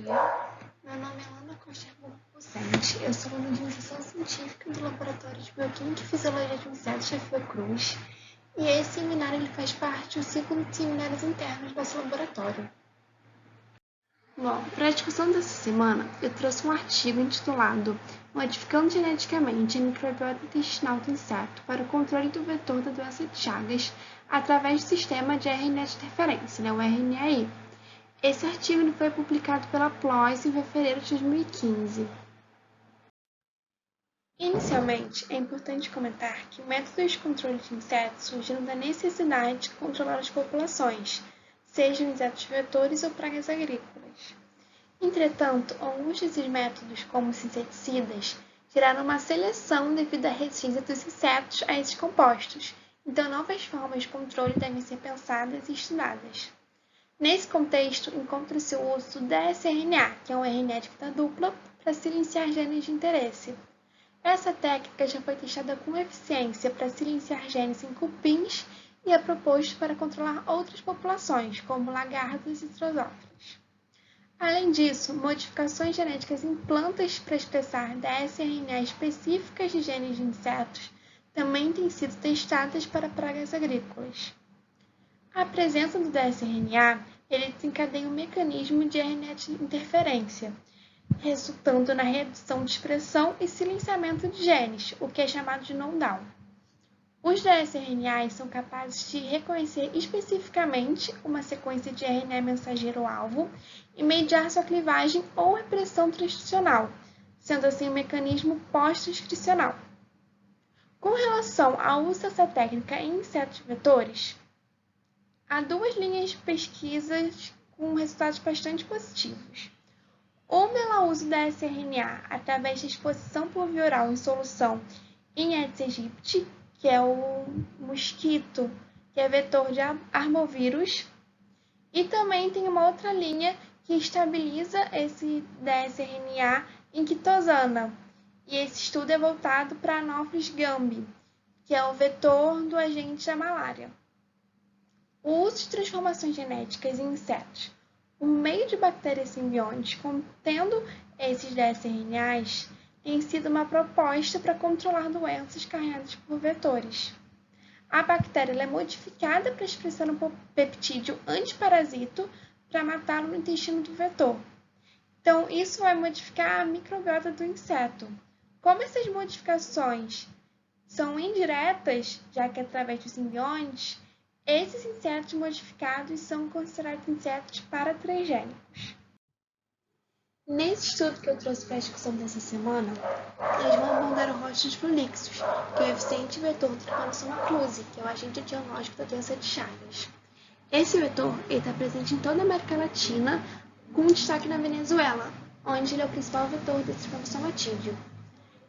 dia. Meu nome é Ana Costa Bucente. Eu sou aluna de iniciação científica do Laboratório de Bioquímica e Fisiologia de Insetos da Fiocruz. E esse seminário ele faz parte do ciclo de seminários internos do nosso laboratório. Bom, para a discussão dessa semana, eu trouxe um artigo intitulado Modificando geneticamente a microbiota intestinal do inseto para o controle do vetor da doença de Chagas através do sistema de RNA de interferência, o RNAi. Esse artigo foi publicado pela PLOS em fevereiro de 2015. Inicialmente, é importante comentar que o método de controle de insetos surgiu da necessidade de controlar as populações, sejam insetos vetores ou pragas agrícolas. Entretanto, alguns desses métodos, como os inseticidas, geraram uma seleção devido à resistência dos insetos a esses compostos, então novas formas de controle devem ser pensadas e estudadas. Nesse contexto, encontra-se o uso do dsRNA, que é um RNA de fita dupla, para silenciar genes de interesse. Essa técnica já foi testada com eficiência para silenciar genes em cupins e é proposto para controlar outras populações, como lagartos e drosófilas. Além disso, modificações genéticas em plantas para expressar dsRNA específicas de genes de insetos também têm sido testadas para pragas agrícolas. A presença do dsRNA ele desencadeia um mecanismo de RNA de interferência, resultando na redução de expressão e silenciamento de genes, o que é chamado de knockdown. Os dsRNAs são capazes de reconhecer especificamente uma sequência de RNA mensageiro-alvo e mediar sua clivagem ou repressão transcricional, sendo assim um mecanismo pós-transcricional. Com relação ao uso dessa técnica em insetos vetores, há duas linhas de pesquisas com resultados bastante positivos. Uma ela usa o dsRNA através da exposição por via oral em solução em Aedes aegypti, que é o mosquito, que é vetor de armovírus. E também tem uma outra linha que estabiliza esse dsRNA em quitosana. E esse estudo é voltado para Anopheles gambiae, que é o vetor do agente da malária. O uso de transformações genéticas em insetos por meio de bactérias simbiontes contendo esses dsRNAs tem sido uma proposta para controlar doenças carregadas por vetores. A bactéria é modificada para expressar um peptídeo antiparasito para matá-lo no intestino do vetor. Então, isso vai modificar a microbiota do inseto. Como essas modificações são indiretas, já que é através dos simbiontes, esses insetos modificados são considerados insetos paratrigênicos. Nesse estudo que eu trouxe para a discussão dessa semana, eles vão abordar o Rostos prolixos, que é o eficiente vetor do Trypanosoma cruzi, que é o agente etiológico da doença de Chagas. Esse vetor está presente em toda a América Latina, com destaque na Venezuela, onde ele é o principal vetor desse Trypanosoma tídeo.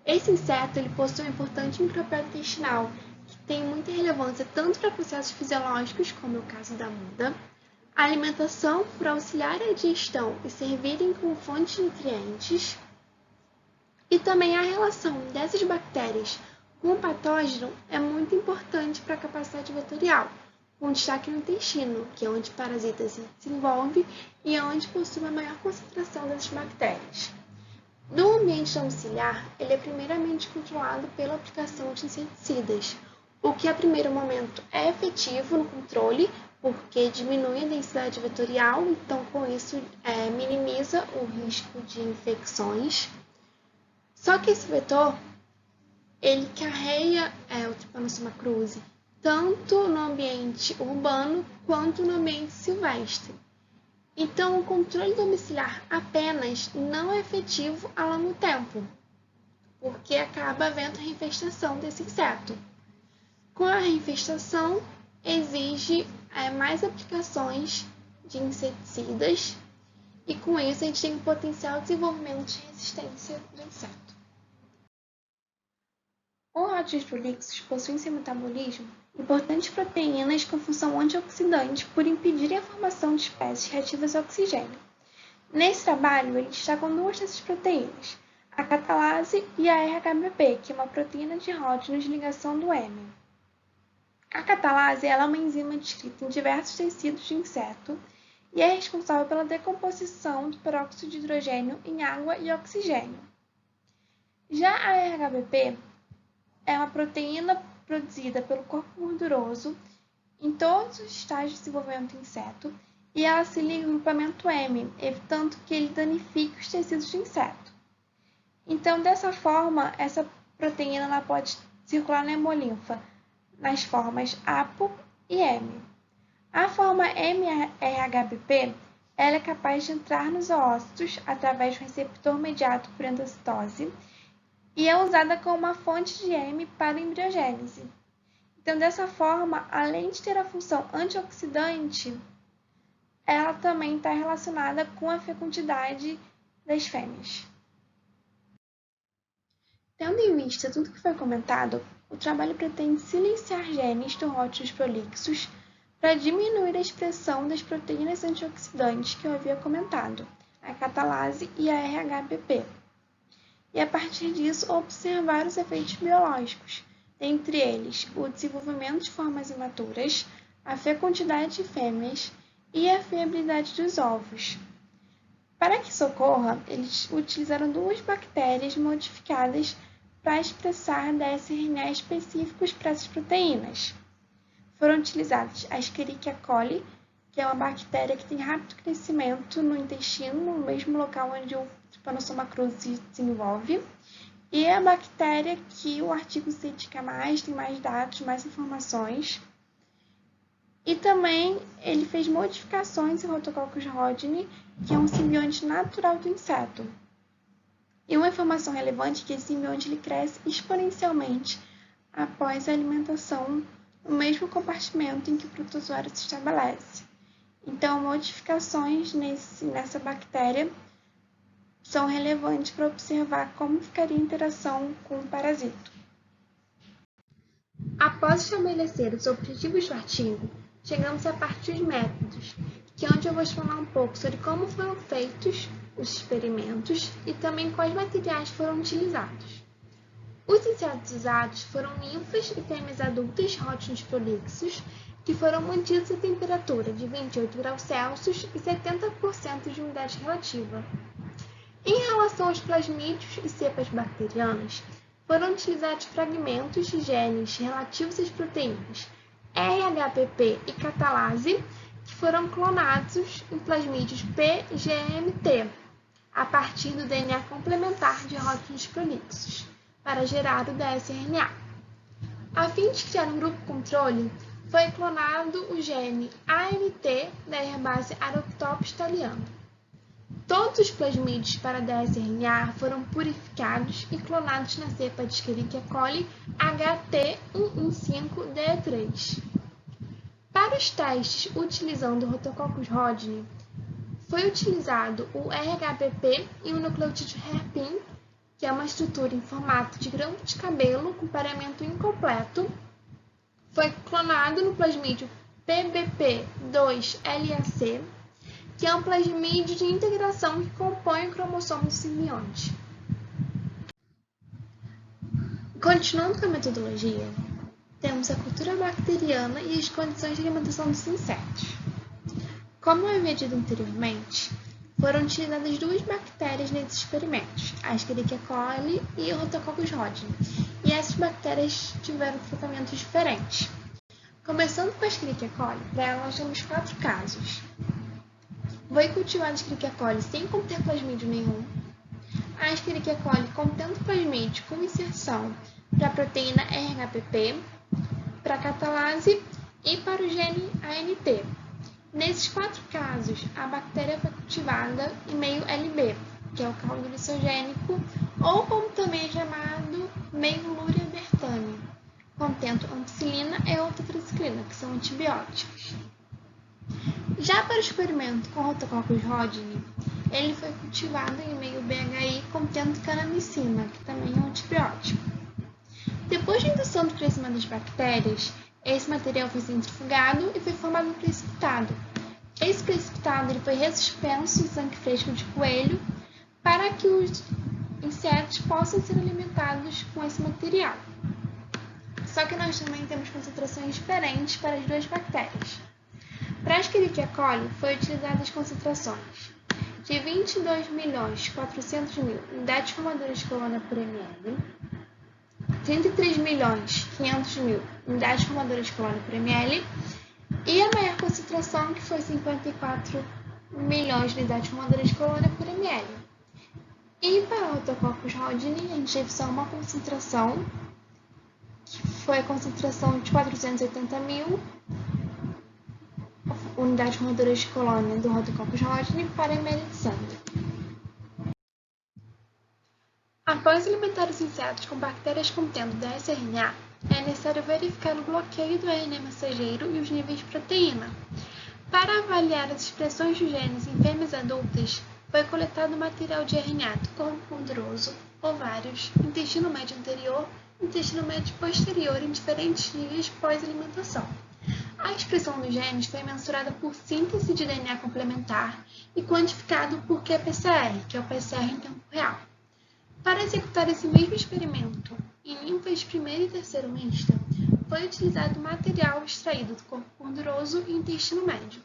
Esse inseto ele possui um importante microbiota intestinal, que tem muita relevância tanto para processos fisiológicos, como é o caso da muda, a alimentação para auxiliar a digestão e servirem como fonte de nutrientes, e também a relação dessas bactérias com o patógeno é muito importante para a capacidade vetorial, com destaque no intestino, que é onde o parasita se desenvolve e é onde possui a maior concentração dessas bactérias. No ambiente domiciliar, ele é primeiramente controlado pela aplicação de inseticidas, o que a primeiro momento é efetivo no controle, porque diminui a densidade vetorial, então com isso minimiza o risco de infecções. Só que esse vetor, ele carrega o Trypanosoma cruzi, tanto no ambiente urbano quanto no ambiente silvestre. Então, o controle domiciliar apenas não é efetivo a longo tempo, porque acaba havendo reinfestação desse inseto. Com a reinfestação, exige mais aplicações de inseticidas e com isso a gente tem um potencial desenvolvimento de resistência do inseto. O Rostos prolixos possui em seu metabolismo importantes proteínas com função antioxidante por impedirem a formação de espécies reativas ao oxigênio. Nesse trabalho, eles destacam duas dessas proteínas, a catalase e a RHBP, que é uma proteína de Hodgkin de ligação do hêmio. A catalase é uma enzima descrita em diversos tecidos de inseto e é responsável pela decomposição do peróxido de hidrogênio em água e oxigênio. Já a RHBP é uma proteína produzida pelo corpo gorduroso em todos os estágios de desenvolvimento do inseto e ela se liga ao grupamento M, evitando que ele danifique os tecidos do inseto. Então, dessa forma, essa proteína ela pode circular na hemolinfa nas formas APO e M. A forma mRHBP ela é capaz de entrar nos oócitos através de um receptor mediado por endocitose e é usada como uma fonte de M para a embriogênese. Então, dessa forma, além de ter a função antioxidante, ela também está relacionada com a fecundidade das fêmeas. Tendo em vista tudo que foi comentado, o trabalho pretende silenciar genes do rótulos prolixos para diminuir a expressão das proteínas antioxidantes que eu havia comentado, a catalase e a RHBP. E a partir disso, observar os efeitos biológicos, dentre eles o desenvolvimento de formas imaturas, a fecundidade de fêmeas e a fiabilidade dos ovos. Para que isso ocorra, eles utilizaram duas bactérias modificadas para expressar dsRNA específicos para essas proteínas. Foram utilizados a Escherichia coli, que é uma bactéria que tem rápido crescimento no intestino, no mesmo local onde o Trypanosoma cruzi se desenvolve, e a bactéria que o artigo se dedica mais, tem mais dados, mais informações. E também ele fez modificações em Rhotococcus rodgeni, que é um simbionte natural do inseto. E uma informação relevante é que esse simbionte ele cresce exponencialmente após a alimentação no mesmo compartimento em que o protozoário se estabelece. Então, modificações nessa bactéria são relevantes para observar como ficaria a interação com o parasito. Após estabelecer os objetivos do artigo, chegamos à parte dos métodos, que é onde eu vou explanar um pouco sobre como foram feitos os experimentos e também quais materiais foram utilizados. Os insetos usados foram ninfas e fêmeas adultas rótulos prolixos, que foram mantidos a temperatura de 28 graus Celsius e 70% de umidade relativa. Em relação aos plasmídeos e cepas bacterianas, foram utilizados fragmentos de genes relativos às proteínas RHBP e catalase, que foram clonados em plasmídeos P-GMT, a partir do DNA complementar de rótulos prolixos, para gerar o dsRNA. A fim de criar um grupo controle, foi clonado o gene ANT da herbácea Aroctopus thaliana. Todos os plasmídeos para dsRNA foram purificados e clonados na cepa de Escherichia coli HT115D3. Para os testes utilizando o Rhotococcus rodgeni, foi utilizado o RHBP e o nucleotídeo hairpin, que é uma estrutura em formato de grão de cabelo com pareamento incompleto. Foi clonado no plasmídio PBP2-LAC, que é um plasmídio de integração que compõe o cromossomo do simbionte. Continuando com a metodologia, temos a cultura bacteriana e as condições de alimentação dos insetos. Como eu havia dito anteriormente, foram utilizadas duas bactérias nesses experimentos, a Escherichia coli e o Rhotococcus rodgeni, e essas bactérias tiveram tratamentos diferentes. Começando com a Escherichia coli, para ela nós temos 4 casos. Foi cultivada a Escherichia coli sem conter plasmídio nenhum, a Escherichia coli contendo plasmídio com inserção para a proteína RHBP, para a catalase e para o gene ANT. Nesses 4 casos, a bactéria foi cultivada em meio LB, que é o caldo lisogênico, ou como também é chamado, meio Luria bertani, contendo ampicilina e tetraciclina, que são antibióticos. Já para o experimento com Rhotococcus rodgeni, ele foi cultivado em meio BHI contendo canamicina, que também é um antibiótico. Depois da indução do crescimento das bactérias, esse material foi centrifugado e foi formado um precipitado. Esse precipitado ele foi ressuspenso em sangue fresco de coelho para que os insetos possam ser alimentados com esse material. Só que nós também temos concentrações diferentes para as duas bactérias. Para a Escherichia coli, foi utilizada as concentrações de 22.400.000 unidades formadoras de colônia por ml, 33.500.000 unidades formadoras de colônia por ml e a maior concentração, que foi 54 milhões de unidades formadoras de colônia por ml. E para o Rhodococcus holdini, a gente teve só uma concentração, que foi a concentração de 480.000 unidades formadoras de colônia do Rhodococcus holdini para ml de sangue. Após alimentar os insetos com bactérias contendo dsRNA, é necessário verificar o bloqueio do RNA mensageiro e os níveis de proteína. Para avaliar as expressões dos genes em fêmeas adultas, foi coletado material de RNA do corpo ponderoso, ovários, intestino médio anterior e intestino médio posterior em diferentes níveis pós-alimentação. A expressão dos genes foi mensurada por síntese de DNA complementar e quantificado por qPCR, que é o PCR em tempo real. Para executar esse mesmo experimento em ninfas de primeira e terceira mista, foi utilizado material extraído do corpo ponderoso e intestino médio.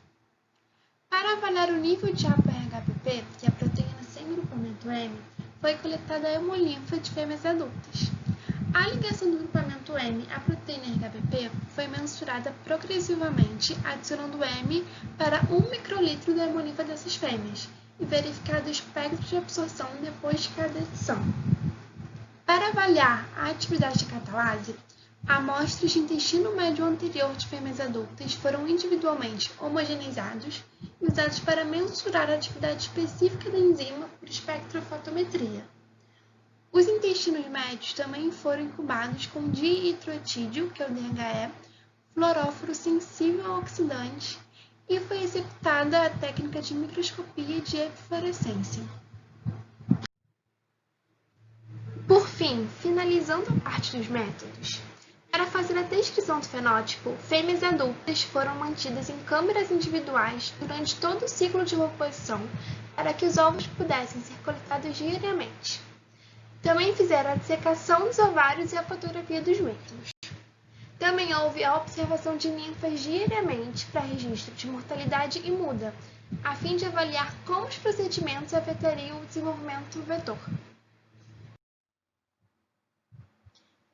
Para avaliar o nível de ApoRHBP, que é a proteína sem grupamento M, foi coletada a hemolinfa de fêmeas adultas. A ligação do grupamento M à proteína RHBP foi mensurada progressivamente, adicionando M para 1 microlitro da hemolinfa dessas fêmeas, e verificado o espectro de absorção depois de cada edição. Para avaliar a atividade da catalase, amostras de intestino médio anterior de fêmeas adultas foram individualmente homogeneizados e usados para mensurar a atividade específica da enzima por espectrofotometria. Os intestinos médios também foram incubados com diitrotídeo, que é o DHE, fluoróforo sensível ao oxidante, e foi executada a técnica de microscopia de eflorescência. Por fim, finalizando a parte dos métodos, para fazer a descrição do fenótipo, fêmeas adultas foram mantidas em câmeras individuais durante todo o ciclo de ovoposição para que os ovos pudessem ser coletados diariamente. Também fizeram a dissecação dos ovários e a fotografia dos úteros. Também houve a observação de ninfas diariamente para registro de mortalidade e muda, a fim de avaliar como os procedimentos afetariam o desenvolvimento do vetor.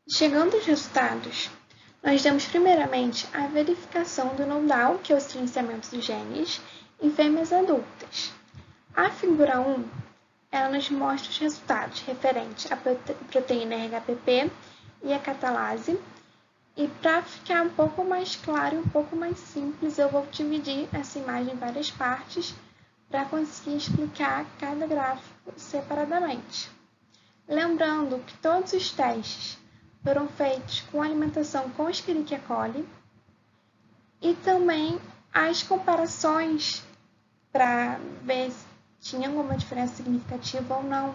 Chegando aos resultados, nós damos primeiramente a verificação do knockdown, que é o silenciamento dos genes, em fêmeas adultas. A figura 1, ela nos mostra os resultados referentes à proteína RHBP e à catalase. E para ficar um pouco mais claro e um pouco mais simples, eu vou dividir essa imagem em várias partes para conseguir explicar cada gráfico separadamente. Lembrando que todos os testes foram feitos com alimentação com Escherichia coli e também as comparações para ver se tinha alguma diferença significativa ou não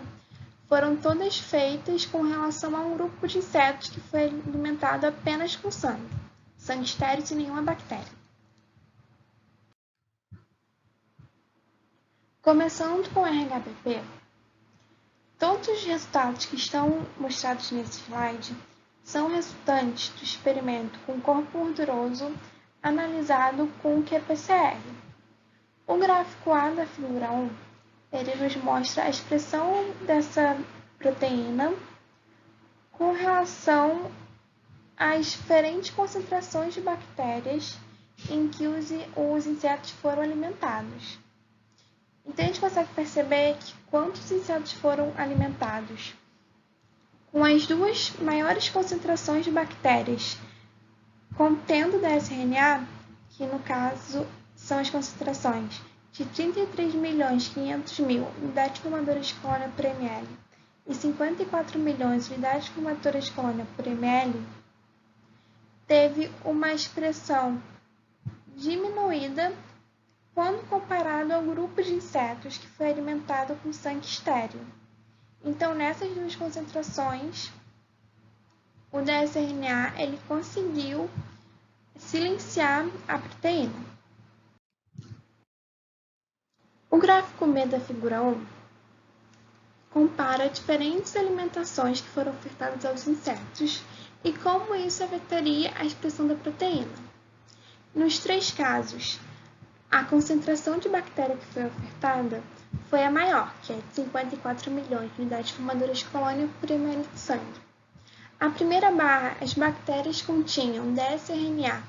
foram todas feitas com relação a um grupo de insetos que foi alimentado apenas com sangue estéril sem nenhuma bactéria. Começando com o RHBP, todos os resultados que estão mostrados nesse slide são resultantes do experimento com corpo gorduroso analisado com qPCR. O gráfico A da figura 1, ele nos mostra a expressão dessa proteína com relação às diferentes concentrações de bactérias em que os insetos foram alimentados. Então, a gente consegue perceber que quantos insetos foram alimentados com as duas maiores concentrações de bactérias contendo dsRNA, que no caso são as concentrações de 33.500.000 unidades formadoras de colônia por ml e 54 milhões de unidades formadoras de colônia por ml, teve uma expressão diminuída quando comparado ao grupo de insetos que foi alimentado com sangue estéril. Então, nessas duas concentrações, o dsRNA ele conseguiu silenciar a proteína. O gráfico B da figura 1 compara diferentes alimentações que foram ofertadas aos insetos e como isso afetaria a expressão da proteína. Nos três casos, a concentração de bactéria que foi ofertada foi a maior, que é de 54 milhões de unidades formadoras de colônia por ml de sangue. A primeira barra, as bactérias continham dsRNA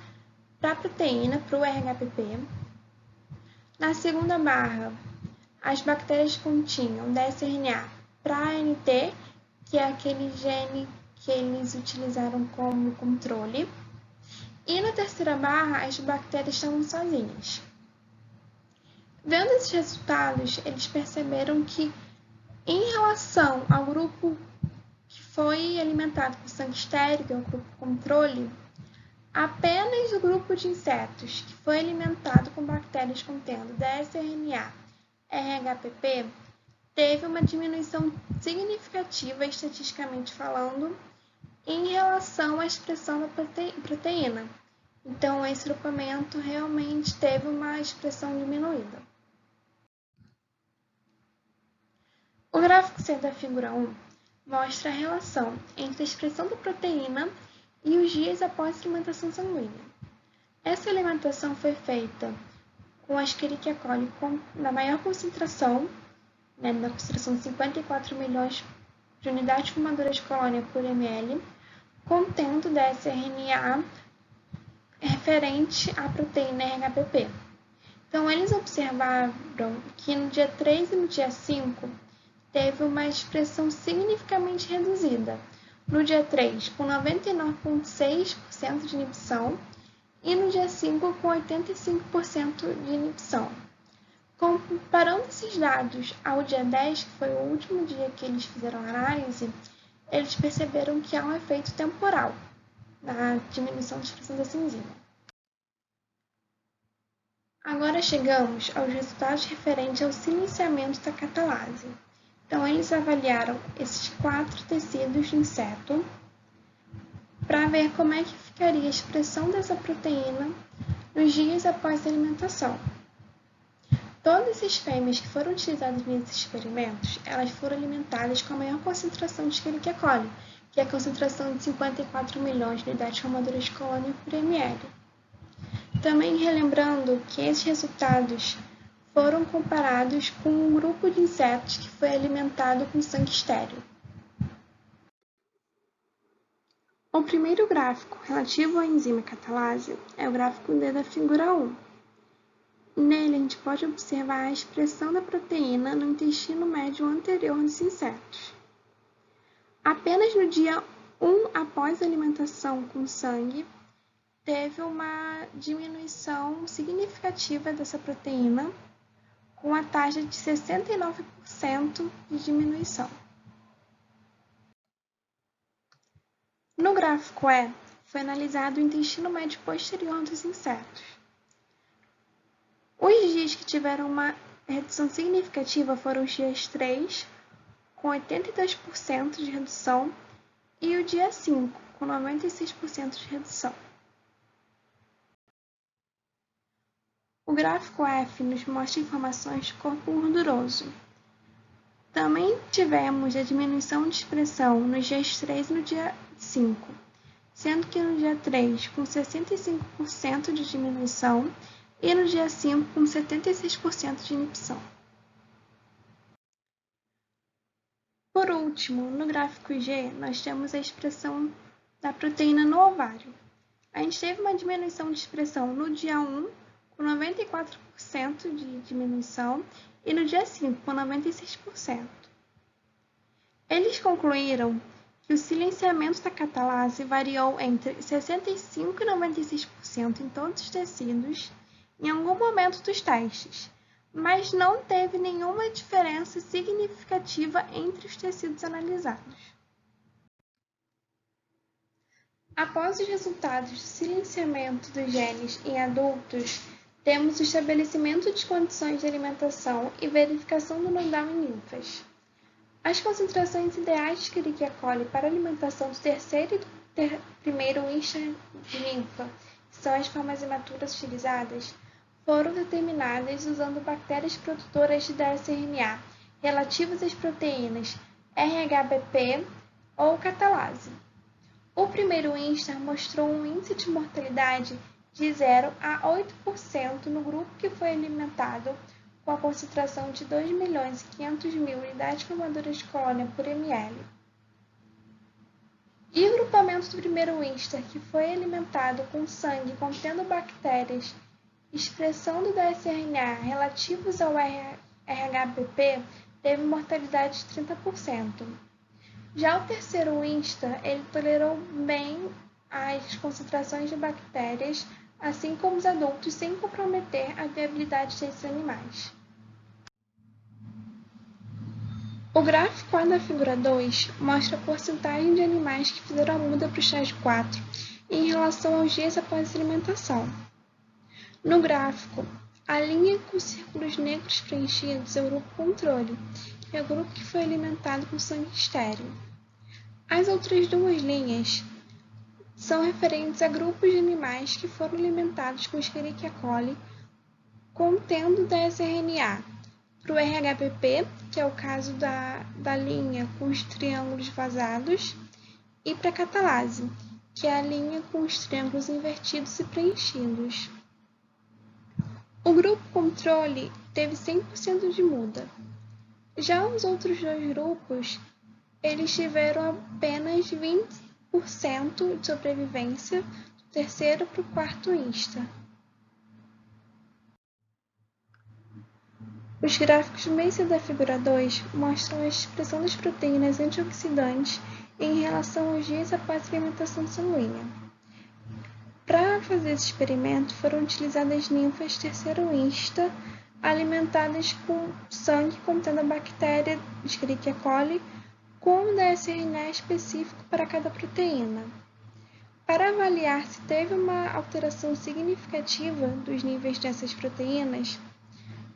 para proteína, para o RHPP. Na segunda barra, as bactérias continham dsRNA para ANT, que é aquele gene que eles utilizaram como controle. E na terceira barra, as bactérias estavam sozinhas. Vendo esses resultados, eles perceberam que, em relação ao grupo que foi alimentado com sangue estéril, que é o grupo controle, apenas o grupo de insetos que foi alimentado com bactérias contendo dsRNA RHPP teve uma diminuição significativa, estatisticamente falando, em relação à expressão da proteína. Então, esse grupamento realmente teve uma expressão diminuída. O gráfico C da figura 1 mostra a relação entre a expressão da proteína e os dias após a alimentação sanguínea. Essa alimentação foi feita com a Escherichia coli na maior concentração, na concentração de 54 milhões de unidades formadoras de colônia por ml, contendo dsRNA referente à proteína RHPP. Então, eles observaram que no dia 3 e no dia 5 teve uma expressão significativamente reduzida. No dia 3, com 99,6% de inibição e no dia 5, com 85% de inibição. Comparando esses dados ao dia 10, que foi o último dia que eles fizeram a análise, eles perceberam que há um efeito temporal na diminuição da expressão dessa enzima. Agora chegamos aos resultados referentes ao silenciamento da catalase. Então, eles avaliaram esses 4 tecidos de inseto para ver como é que ficaria a expressão dessa proteína nos dias após a alimentação. Todas as fêmeas que foram utilizadas nesses experimentos, elas foram alimentadas com a maior concentração de Escherichia coli, que é a concentração de 54 milhões de unidades formadoras de colônia por ml. Também relembrando que esses resultados foram comparados com um grupo de insetos que foi alimentado com sangue estéril. O primeiro gráfico relativo à enzima catalase é o gráfico D da figura 1. Nele, a gente pode observar a expressão da proteína no intestino médio anterior dos insetos. Apenas no dia 1 após a alimentação com sangue, teve uma diminuição significativa dessa proteína, com a taxa de 69% de diminuição. No gráfico E, foi analisado o intestino médio posterior dos insetos. Os dias que tiveram uma redução significativa foram os dias 3, com 82% de redução, e o dia 5, com 96% de redução. O gráfico F nos mostra informações de corpo gorduroso. Também tivemos a diminuição de expressão nos dias 3 e no dia 5, sendo que no dia 3 com 65% de diminuição e no dia 5 com 76% de inibição. Por último, no gráfico G, nós temos a expressão da proteína no ovário. A gente teve uma diminuição de expressão no dia 1, com 94% de diminuição, e no dia 5, com 96%. Eles concluíram que o silenciamento da catalase variou entre 65% e 96% em todos os tecidos em algum momento dos testes, mas não teve nenhuma diferença significativa entre os tecidos analisados. Após os resultados do silenciamento dos genes em adultos, temos o estabelecimento de condições de alimentação e verificação do knockdown em linfas. As concentrações ideais de Escherichia coli para a alimentação do terceiro e primeiro instar de linfa, que são as formas imaturas utilizadas, foram determinadas usando bactérias produtoras de dsRNA relativas às proteínas RHBP ou catalase. O primeiro instar mostrou um índice de mortalidade de 0 a 8% no grupo que foi alimentado com a concentração de 2.500.000 unidades formadoras de colônia por ml. E o grupamento do primeiro Winster, que foi alimentado com sangue contendo bactérias expressando dsRNA relativos ao RHBP, teve mortalidade de 30%. Já o terceiro Winster, ele tolerou bem as concentrações de bactérias, assim como os adultos, sem comprometer a viabilidade desses animais. O gráfico A da figura 2 mostra a porcentagem de animais que fizeram a muda para o estágio 4 em relação aos dias após a alimentação. No gráfico, a linha com círculos negros preenchidos é o grupo controle, que é o grupo que foi alimentado com sangue estéril. As outras duas linhas são referentes a grupos de animais que foram alimentados com Escherichia coli contendo dsRNA, para o RHBP, que é o caso da linha com os triângulos vazados, e para a catalase, que é a linha com os triângulos invertidos e preenchidos. O grupo controle teve 100% de muda. Já os outros dois grupos, eles tiveram apenas 20% de sobrevivência do terceiro para o quarto Winster. Os gráficos do meio da figura 2 mostram a expressão das proteínas antioxidantes em relação aos dias após a alimentação sanguínea. Para fazer esse experimento, foram utilizadas ninfas terceiro Winster alimentadas com sangue contendo a bactéria Escherichia coli com um dsRNA específico para cada proteína. Para avaliar se teve uma alteração significativa dos níveis dessas proteínas,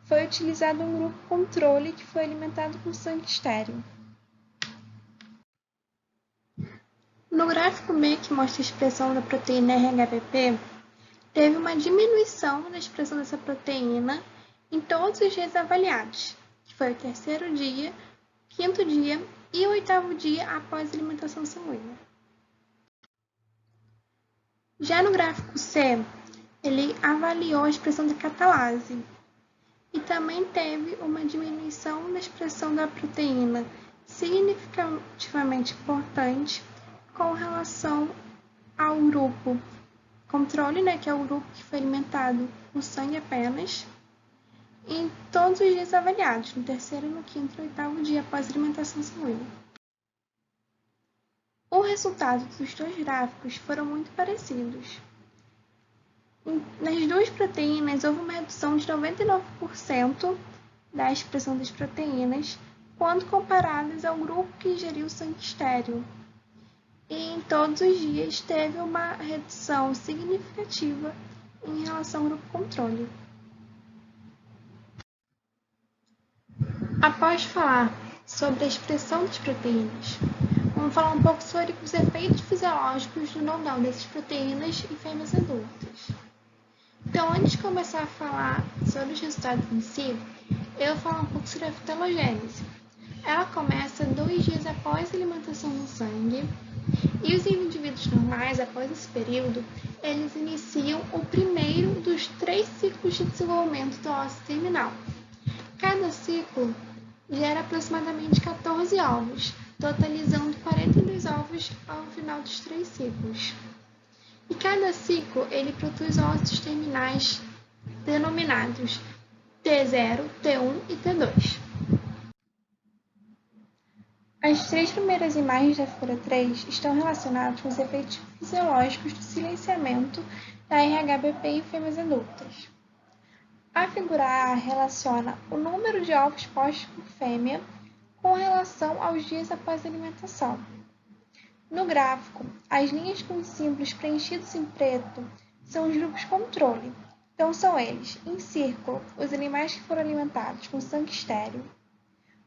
foi utilizado um grupo controle que foi alimentado com sangue estéril. No gráfico B, que mostra a expressão da proteína RHBP, teve uma diminuição da expressão dessa proteína em todos os dias avaliados, que foi o terceiro dia, quinto dia e o oitavo dia após a alimentação sanguínea. Já no gráfico C, ele avaliou a expressão da catalase e também teve uma diminuição da expressão da proteína significativamente importante com relação ao grupo controle, que é o grupo que foi alimentado com sangue apenas, em todos os dias avaliados, no terceiro, no quinto e no oitavo dia após a alimentação sanguínea. O resultado dos dois gráficos foram muito parecidos. Nas duas proteínas, houve uma redução de 99% da expressão das proteínas, quando comparadas ao grupo que ingeriu sangue estéril. E em todos os dias teve uma redução significativa em relação ao grupo controle. Após falar sobre a expressão das proteínas, vamos falar um pouco sobre os efeitos fisiológicos do knockdown dessas proteínas em fêmeas adultas. Então, antes de começar a falar sobre os resultados em si, eu vou falar um pouco sobre a fitologênese. Ela começa 2 dias após a alimentação no sangue, e os indivíduos normais, após esse período, eles iniciam o primeiro dos 3 ciclos de desenvolvimento do ósseo terminal. Cada ciclo gera aproximadamente 14 ovos, totalizando 42 ovos ao final dos 3 ciclos. E cada ciclo ele produz ósseos terminais denominados T0, T1 e T2. As 3 primeiras imagens da figura 3 estão relacionadas com os efeitos fisiológicos do silenciamento da RHBP em fêmeas adultas. A figura A relaciona o número de ovos postos por fêmea com relação aos dias após a alimentação. No gráfico, as linhas com símbolos preenchidos em preto são os grupos controle. Então, são eles, em círculo, os animais que foram alimentados com sangue estéril.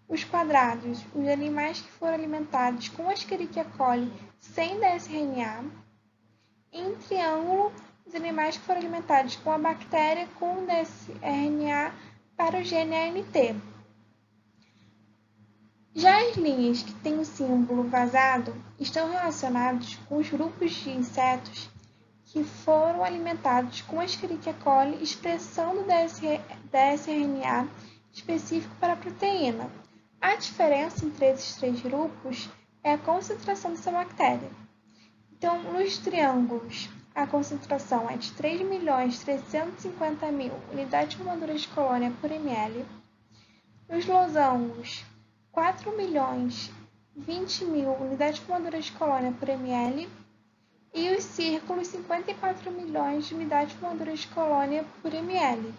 Os quadrados, os animais que foram alimentados com Escherichia coli sem dsRNA. E em triângulo, os animais que foram alimentados com a bactéria com dsRNA para o gene ANT. Já as linhas que têm o símbolo vazado estão relacionados com os grupos de insetos que foram alimentados com Escherichia coli expressando dsRNA específico para a proteína. A diferença entre esses três grupos é a concentração dessa bactéria. Então, nos triângulos, a concentração é de 3.350.000 unidades formadoras de colônia por ml. Nos losangos, 4.020.000 unidades formadoras de colônia por ml. E os círculos, 54 milhões de unidades formadoras de colônia por ml.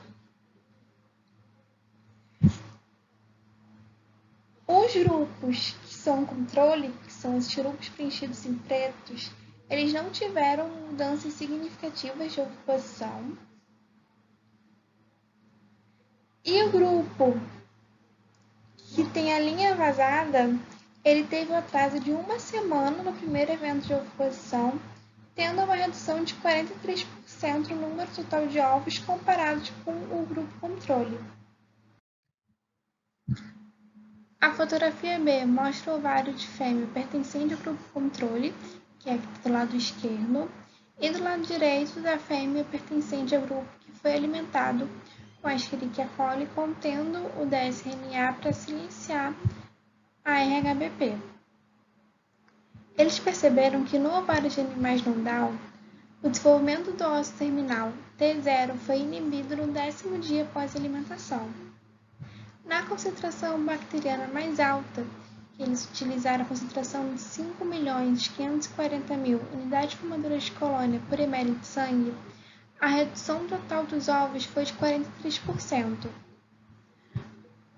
Os grupos que são controle, que são esses grupos preenchidos em pretos, eles não tiveram mudanças significativas de ocupação. E o grupo que tem a linha vazada, ele teve um atraso de 1 semana no primeiro evento de ocupação, tendo uma redução de 43% no número total de ovos comparados com o grupo controle. A fotografia B mostra o ovário de fêmea pertencente ao grupo controle, que é do lado esquerdo, e do lado direito da fêmea pertencente ao grupo que foi alimentado com a Escherichia coli contendo o dsRNA para silenciar a RHBP. Eles perceberam que no ovário de animais não Down, o desenvolvimento do ósseo terminal T0 foi inibido no 10º dia após a alimentação. Na concentração bacteriana mais alta, que eles utilizaram a concentração de 5.540.000 unidades formadoras de colônia por ml de sangue, a redução total dos ovos foi de 43%.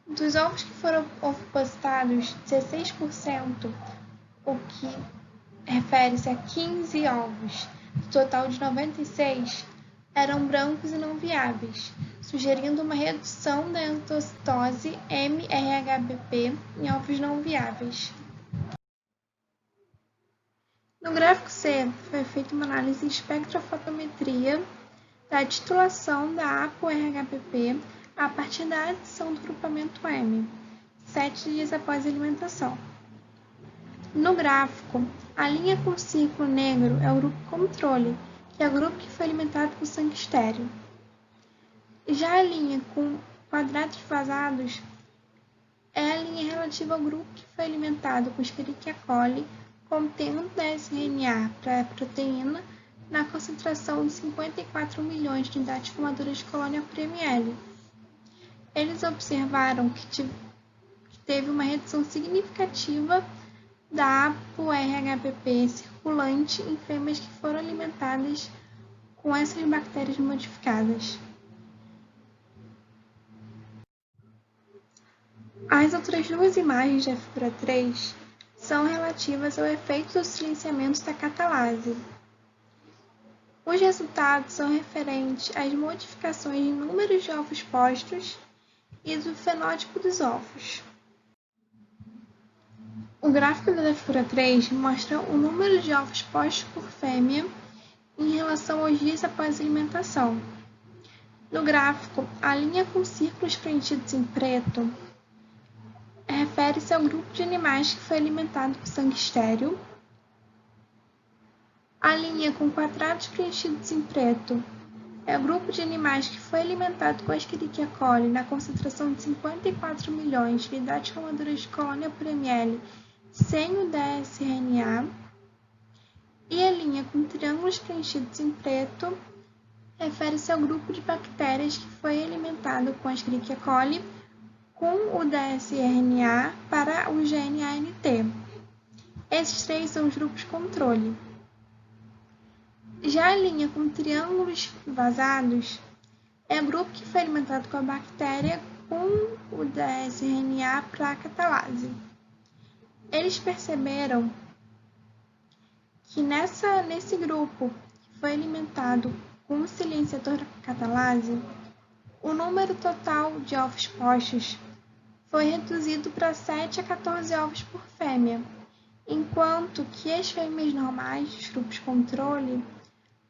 Dos ovos que foram ovopostados, 16%, o que refere-se a 15 ovos, do total de 96, eram brancos e não viáveis, sugerindo uma redução da endocitose mRHBP em ovos não viáveis. No gráfico C, foi feita uma análise de espectrofotometria da titulação da ApoRHBP a partir da adição do grupamento M, 7 dias após a alimentação. No gráfico, a linha com círculo negro é o grupo controle, que é o grupo que foi alimentado com sangue estéril. Já a linha com quadrados vazados é a linha relativa ao grupo que foi alimentado com Escherichia coli, contendo dsRNA para a proteína na concentração de 54 milhões de unidades formadoras de colônia por ml. Eles observaram que teve uma redução significativa da ApoRHBP circulante em fêmeas que foram alimentadas com essas bactérias modificadas. As outras duas imagens da figura 3 são relativas ao efeito do silenciamento da catalase. Os resultados são referentes às modificações de números de ovos postos e do fenótipo dos ovos. O gráfico da figura 3 mostra o número de ovos postos por fêmea em relação aos dias após a alimentação. No gráfico, a linha com círculos preenchidos em preto refere-se ao grupo de animais que foi alimentado com sangue estéril. A linha com quadrados preenchidos em preto é o grupo de animais que foi alimentado com a Escherichia coli na concentração de 54 milhões de unidades formadoras de colônia por ml sem o dsRNA. E a linha com triângulos preenchidos em preto refere-se ao grupo de bactérias que foi alimentado com a Escherichia coli com o dsRNA para o GNANT. Esses três são os grupos controle. Já a linha com triângulos vazados é o grupo que foi alimentado com a bactéria com o dsRNA para a catalase. Eles perceberam que nesse grupo que foi alimentado com o silenciador da catalase, o número total de ovos postos foi reduzido para 7 a 14 ovos por fêmea, enquanto que as fêmeas normais dos grupos controle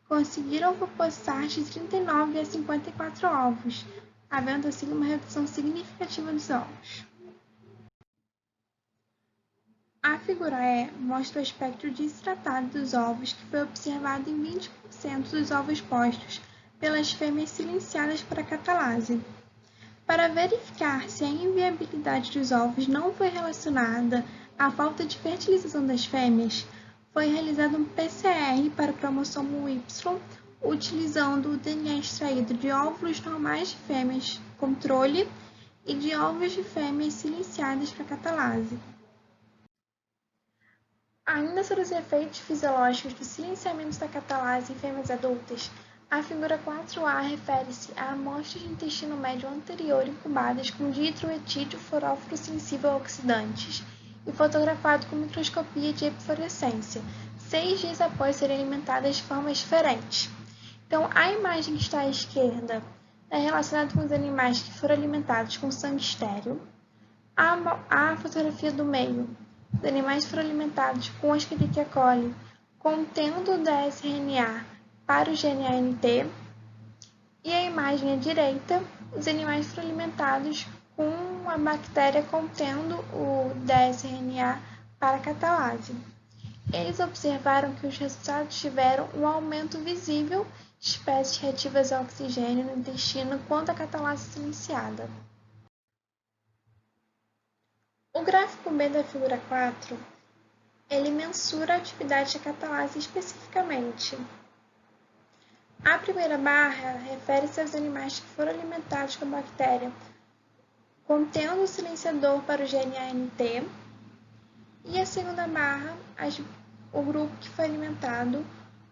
conseguiram ovopostar de 39 a 54 ovos, havendo assim uma redução significativa dos ovos. A figura E mostra o aspecto desidratado dos ovos que foi observado em 20% dos ovos postos pelas fêmeas silenciadas por a catalase. Para verificar se a inviabilidade dos ovos não foi relacionada à falta de fertilização das fêmeas, foi realizado um PCR para o cromossomo Y, utilizando o DNA extraído de óvulos normais de fêmeas controle e de ovos de fêmeas silenciadas para catalase. Ainda sobre os efeitos fisiológicos do silenciamento da catalase em fêmeas adultas, a figura 4A refere-se a amostras de intestino médio anterior incubadas com dihidroetídeo foróforo sensível a oxidantes e fotografado com microscopia de epifluorescência, 6 dias após serem alimentadas de formas diferentes. Então, a imagem que está à esquerda é relacionada com os animais que foram alimentados com sangue estéril. A fotografia do meio, os animais foram alimentados com Escherichia coli contendo o dsRNA para o GNANT. E a imagem à direita, os animais foram alimentados com a bactéria contendo o dsRNA para a catalase. Eles observaram que os resultados tiveram um aumento visível de espécies reativas a oxigênio no intestino quando a catalase silenciada. O gráfico B da figura 4, ele mensura a atividade da catalase especificamente. A primeira barra refere-se aos animais que foram alimentados com a bactéria contendo o silenciador para o GNANT, e a segunda barra, o grupo que foi alimentado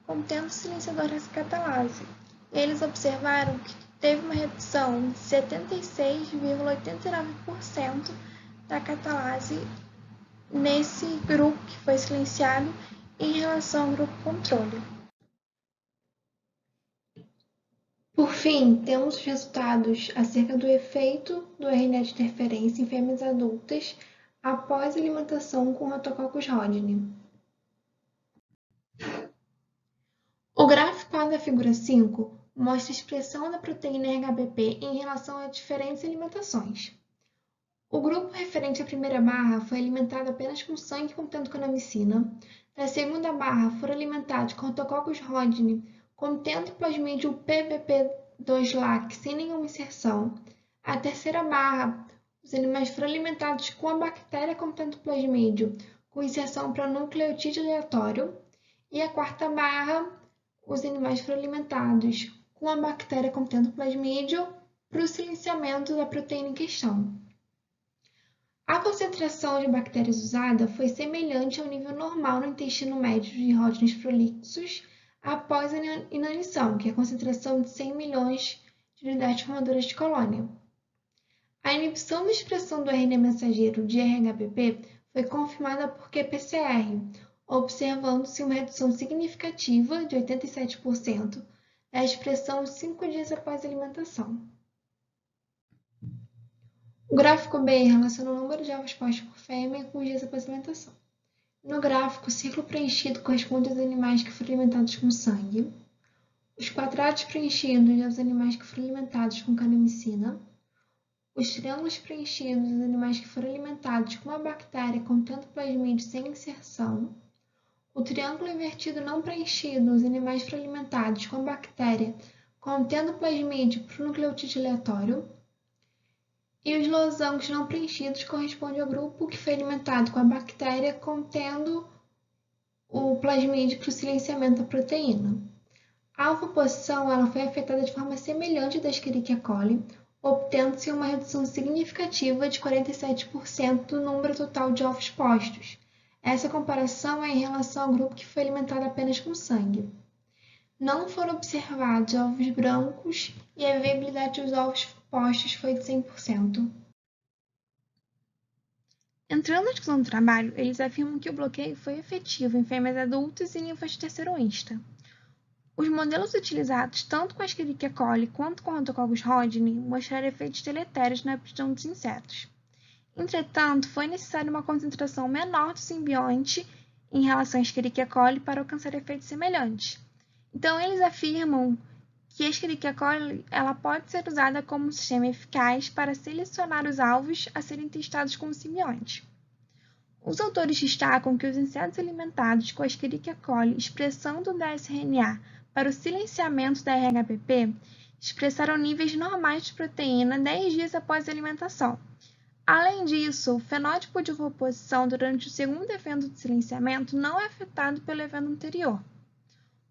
contendo o silenciador dessa catalase. Eles observaram que teve uma redução de 76,89% da catalase nesse grupo que foi silenciado em relação ao grupo controle. Por fim, temos os resultados acerca do efeito do RNA de interferência em fêmeas adultas após alimentação com Rhotococcus rodney. O gráfico A da figura 5 mostra a expressão da proteína RHBP em relação a diferentes alimentações. O grupo referente à primeira barra foi alimentado apenas com sangue contendo conamicina. Na segunda barra, foram alimentados com Rhotococcus rodney contendo plasmídio PVP2-LAC sem nenhuma inserção. A terceira barra, os animais foram alimentados com a bactéria contendo plasmídio com inserção para nucleotídeo aleatório. E a quarta barra, os animais foram alimentados com a bactéria contendo plasmídio para o silenciamento da proteína em questão. A concentração de bactérias usada foi semelhante ao nível normal no intestino médio de Rodney prolixus após a inanição, que é a concentração de 100 milhões de unidades formadoras de colônia. A inibição da expressão do RNA mensageiro de RHBP foi confirmada por qPCR, observando-se uma redução significativa de 87% da expressão 5 dias após a alimentação. O gráfico B relaciona o número de ovos postos por fêmea com os dias após a alimentação. No gráfico, o círculo preenchido corresponde aos animais que foram alimentados com sangue. Os quadrados preenchidos aos animais que foram alimentados com canamicina. Os triângulos preenchidos aos animais que foram alimentados com uma bactéria contendo plasmídio sem inserção. O triângulo invertido não preenchido aos animais que foram alimentados com a bactéria contendo plasmídio para o nucleotídeo aleatório. E os losangos não preenchidos correspondem ao grupo que foi alimentado com a bactéria contendo o plasmídio para o silenciamento da proteína. A ovoposição ela foi afetada de forma semelhante da Escherichia coli, obtendo-se uma redução significativa de 47% do número total de ovos postos. Essa comparação é em relação ao grupo que foi alimentado apenas com sangue. Não foram observados ovos brancos e a viabilidade dos ovos postos foi de 100%. Entrando na discussão do trabalho, eles afirmam que o bloqueio foi efetivo em fêmeas adultas e ninfas de terceiro insta. Os modelos utilizados tanto com a Escherichia coli quanto com o Rhotococcus rodney mostraram efeitos deletérios na aptidão dos insetos. Entretanto, foi necessária uma concentração menor do simbionte em relação à Escherichia coli para alcançar efeitos semelhantes. Então, eles afirmam que a Escherichia coli ela pode ser usada como um sistema eficaz para selecionar os alvos a serem testados com o simbionte. Os autores destacam que os insetos alimentados com Escherichia coli expressando o dsRNA para o silenciamento da RHBP expressaram níveis normais de proteína 10 dias após a alimentação. Além disso, o fenótipo de ovoposição durante o segundo evento de silenciamento não é afetado pelo evento anterior.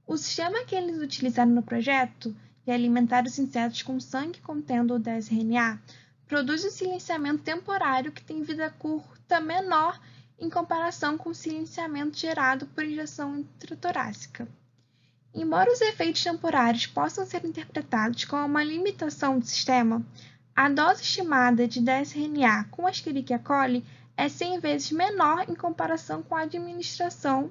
O sistema que eles utilizaram no projeto, que é alimentar os insetos com sangue contendo o dsRNA, produz um silenciamento temporário que tem vida curta menor em comparação com o silenciamento gerado por injeção intratorácica. Embora os efeitos temporários possam ser interpretados como uma limitação do sistema, a dose estimada de dsRNA com Escherichia coli é 100 vezes menor em comparação com a administração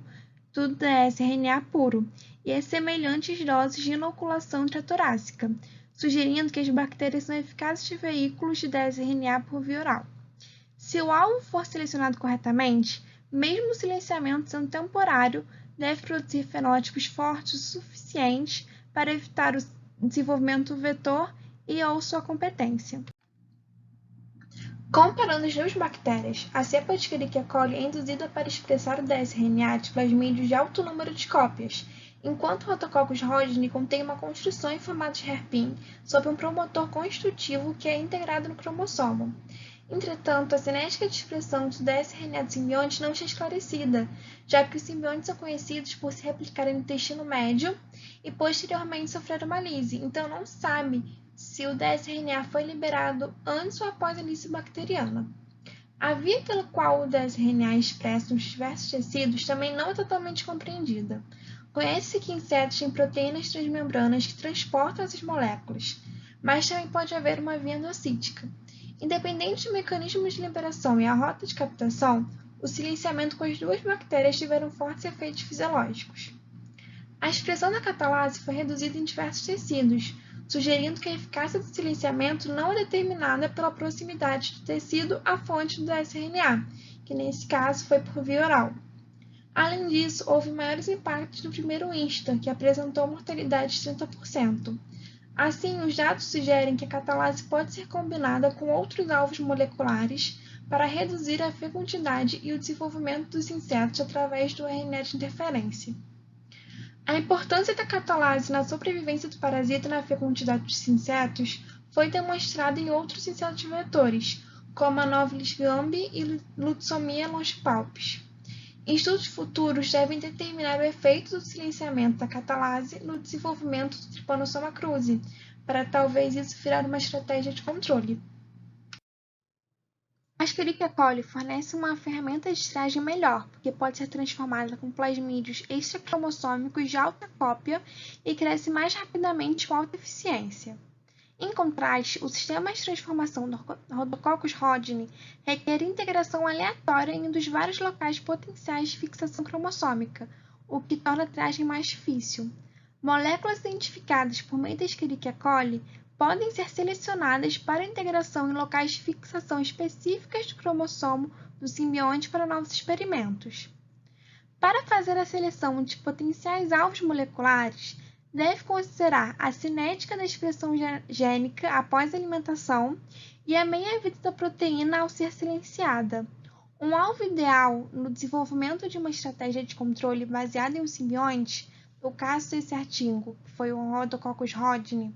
do dsRNA puro e é semelhante às doses de inoculação intratorácica, sugerindo que as bactérias são eficazes veículos de dsRNA por via oral. Se o alvo for selecionado corretamente, mesmo o silenciamento sendo temporário, deve produzir fenótipos fortes o suficientes para evitar o desenvolvimento do vetor e ou sua competência. Comparando as duas bactérias, a cepa de Escherichia coli é induzida para expressar o dsRNA de plasmídios de alto número de cópias, enquanto o Rhodococcus rodgeni contém uma construção em formato de hairpin sob um promotor constitutivo que é integrado no cromossomo. Entretanto, a cinética de expressão do dsRNA do simbionte não está esclarecida, já que os simbiontes são conhecidos por se replicarem no intestino médio e posteriormente sofrer uma lise, então não se sabe se o dsRNA foi liberado antes ou após a lise bacteriana. A via pela qual o dsRNA é expresso nos diversos tecidos também não é totalmente compreendida. Conhece-se que insetos têm proteínas transmembranas que transportam essas moléculas, mas também pode haver uma via endocítica. Independente do mecanismo de liberação e a rota de captação, o silenciamento com as duas bactérias tiveram fortes efeitos fisiológicos. A expressão da catalase foi reduzida em diversos tecidos, sugerindo que a eficácia do silenciamento não é determinada pela proximidade do tecido à fonte do dsRNA, que nesse caso foi por via oral. Além disso, houve maiores impactos no primeiro instar, que apresentou mortalidade de 30%. Assim, os dados sugerem que a catalase pode ser combinada com outros alvos moleculares para reduzir a fecundidade e o desenvolvimento dos insetos através do RNA de interferência. A importância da catalase na sobrevivência do parasita na fecundidade dos insetos foi demonstrada em outros insetos vetores, como Anopheles gambiae e Lutzomyia longipalpis. Estudos futuros devem determinar o efeito do silenciamento da catalase no desenvolvimento do Trypanosoma cruzi, para talvez isso virar uma estratégia de controle. A Escherichia coli fornece uma ferramenta de triagem melhor, porque pode ser transformada com plasmídios extracromossômicos de alta cópia e cresce mais rapidamente com alta eficiência. Em contraste, o sistema de transformação do Rhodococcus rodgeni requer integração aleatória em um dos vários locais potenciais de fixação cromossômica, o que torna a triagem mais difícil. Moléculas identificadas por meio da Escherichia coli podem ser selecionadas para integração em locais de fixação específicas do cromossomo do simbionte para novos experimentos. Para fazer a seleção de potenciais alvos moleculares, deve considerar a cinética da expressão gênica após a alimentação e a meia-vida da proteína ao ser silenciada. Um alvo ideal no desenvolvimento de uma estratégia de controle baseada em um simbionte, no caso desse artigo, que foi o Rhodococcus rodgeni,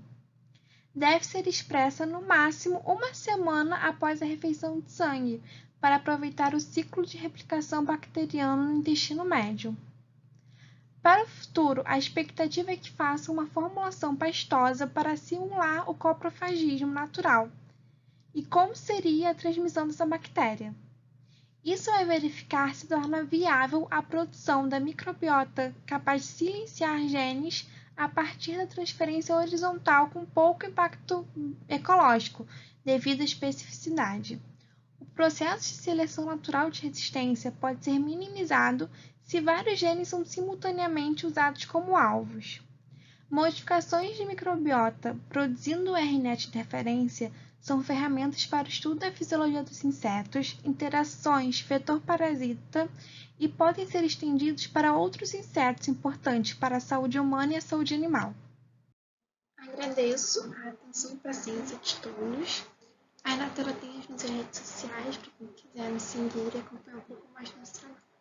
deve ser expressa no máximo uma semana após a refeição de sangue, para aproveitar o ciclo de replicação bacteriano no intestino médio. Para o futuro, a expectativa é que faça uma formulação pastosa para simular o coprofagismo natural. E como seria a transmissão dessa bactéria? Isso vai verificar se torna viável a produção da microbiota capaz de silenciar genes a partir da transferência horizontal com pouco impacto ecológico, devido à especificidade. O processo de seleção natural de resistência pode ser minimizado se vários genes são simultaneamente usados como alvos. Modificações de microbiota produzindo o RNA de interferência são ferramentas para o estudo da fisiologia dos insetos, interações vetor-parasita e podem ser estendidos para outros insetos importantes para a saúde humana e a saúde animal. Agradeço a atenção e paciência de todos. A Inatura tem as nossas redes sociais para quem quiser nos seguir e acompanhar um pouco mais do nosso trabalho.